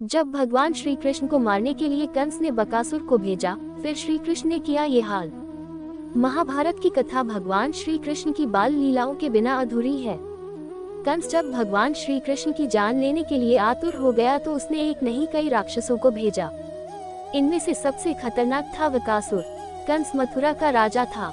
जब भगवान श्री कृष्ण को मारने के लिए कंस ने बकासुर को भेजा, फिर श्री कृष्ण ने किया ये हाल। महाभारत की कथा भगवान श्री कृष्ण की बाल लीलाओं के बिना अधूरी है। कंस जब भगवान श्री कृष्ण की जान लेने के लिए आतुर हो गया तो उसने एक नहीं कई राक्षसों को भेजा। इनमें से सबसे खतरनाक था बकासुर। कंस मथुरा का राजा था।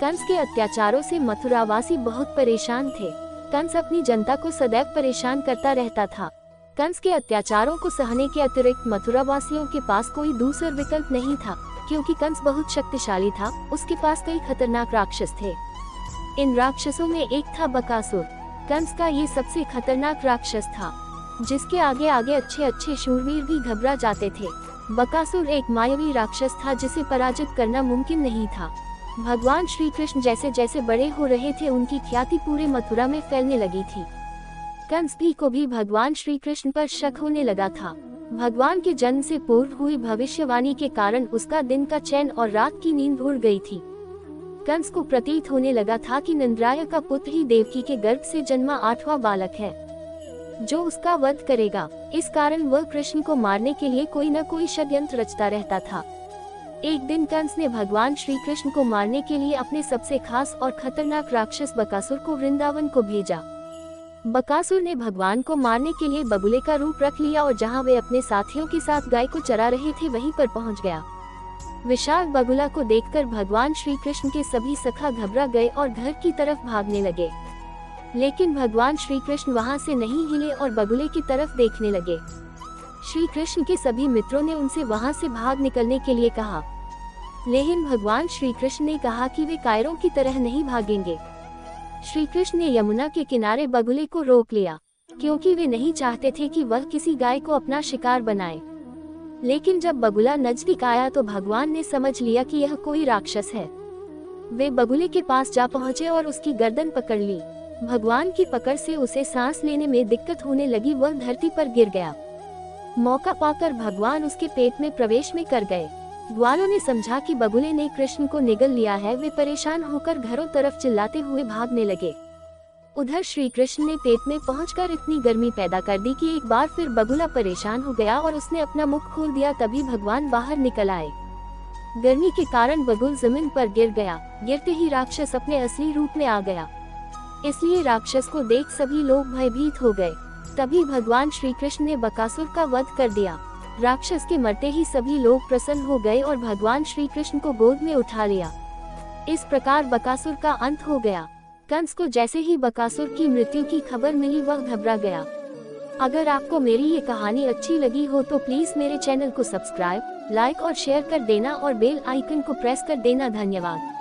कंस के अत्याचारों से मथुरावासी बहुत परेशान थे। कंस अपनी जनता को सदैव परेशान करता रहता था। कंस के अत्याचारों को सहने के अतिरिक्त मथुरावासियों के पास कोई दूसरा विकल्प नहीं था, क्योंकि कंस बहुत शक्तिशाली था। उसके पास कई खतरनाक राक्षस थे। इन राक्षसों में एक था बकासुर। कंस का ये सबसे खतरनाक राक्षस था, जिसके आगे आगे अच्छे अच्छे शूरवीर भी घबरा जाते थे। बकासुर एक मायावी राक्षस था जिसे पराजित करना मुमकिन नहीं था। भगवान श्री कृष्ण जैसे जैसे बड़े हो रहे थे, उनकी ख्याति पूरे मथुरा में फैलने लगी थी। कंस को भी भगवान श्री कृष्ण पर शक होने लगा था। भगवान के जन्म से पूर्व हुई भविष्यवाणी के कारण उसका दिन का चैन और रात की नींद उड़ गई थी। कंस को प्रतीत होने लगा था कि नंदराय का पुत्र ही देवकी के गर्भ से जन्मा 8वां बालक है, जो उसका वध करेगा। इस कारण वह कृष्ण को मारने के लिए कोई न कोई षड्यंत्र रचता रहता था। एक दिन कंस ने भगवान श्री कृष्ण को मारने के लिए अपने सबसे खास और खतरनाक राक्षस बकासुर को वृंदावन को भेजा। बकासुर ने भगवान को मारने के लिए बगुले का रूप रख लिया और जहां वे अपने साथियों के साथ गाय को चरा रहे थे वहीं पर पहुंच गया। विशाल बगुला को देखकर भगवान श्री कृष्ण के सभी सखा घबरा गए और घर की तरफ भागने लगे। लेकिन भगवान श्री कृष्ण वहां से नहीं हिले और बगुले की तरफ देखने लगे। श्री कृष्ण के सभी मित्रों ने उनसे वहां से भाग निकलने के लिए कहा, लेकिन भगवान श्री कृष्ण ने कहा कि वे कायरों की तरह नहीं भागेंगे। श्री कृष्ण ने यमुना के किनारे बगुले को रोक लिया, क्योंकि वे नहीं चाहते थे कि वह किसी गाय को अपना शिकार बनाए। लेकिन जब बगुला नजदीक आया तो भगवान ने समझ लिया कि यह कोई राक्षस है। वे बगुले के पास जा पहुंचे और उसकी गर्दन पकड़ ली। भगवान की पकड़ से उसे सांस लेने में दिक्कत होने लगी। वह धरती पर गिर गया। मौका पाकर भगवान उसके पेट में प्रवेश में कर गए। ग्वालों ने समझा कि बगुले ने कृष्ण को निगल लिया है। वे परेशान होकर घरों तरफ चिल्लाते हुए भागने लगे। उधर श्री कृष्ण ने पेट में पहुंचकर इतनी गर्मी पैदा कर दी कि एक बार फिर बगुला परेशान हो गया और उसने अपना मुख खोल दिया। तभी भगवान बाहर निकल आए। गर्मी के कारण बगुल जमीन पर गिर गया। गिरते ही राक्षस अपने असली रूप में आ गया, इसलिए राक्षस को देख सभी लोग भयभीत हो गए। तभी भगवान श्री कृष्ण ने बकासुर का वध कर दिया। राक्षस के मरते ही सभी लोग प्रसन्न हो गए और भगवान श्री कृष्ण को गोद में उठा लिया। इस प्रकार बकासुर का अंत हो गया। कंस को जैसे ही बकासुर की मृत्यु की खबर मिली वह घबरा गया। अगर आपको मेरी ये कहानी अच्छी लगी हो तो प्लीज मेरे चैनल को सब्सक्राइब, लाइक और शेयर कर देना और बेल आइकन को प्रेस कर देना। धन्यवाद।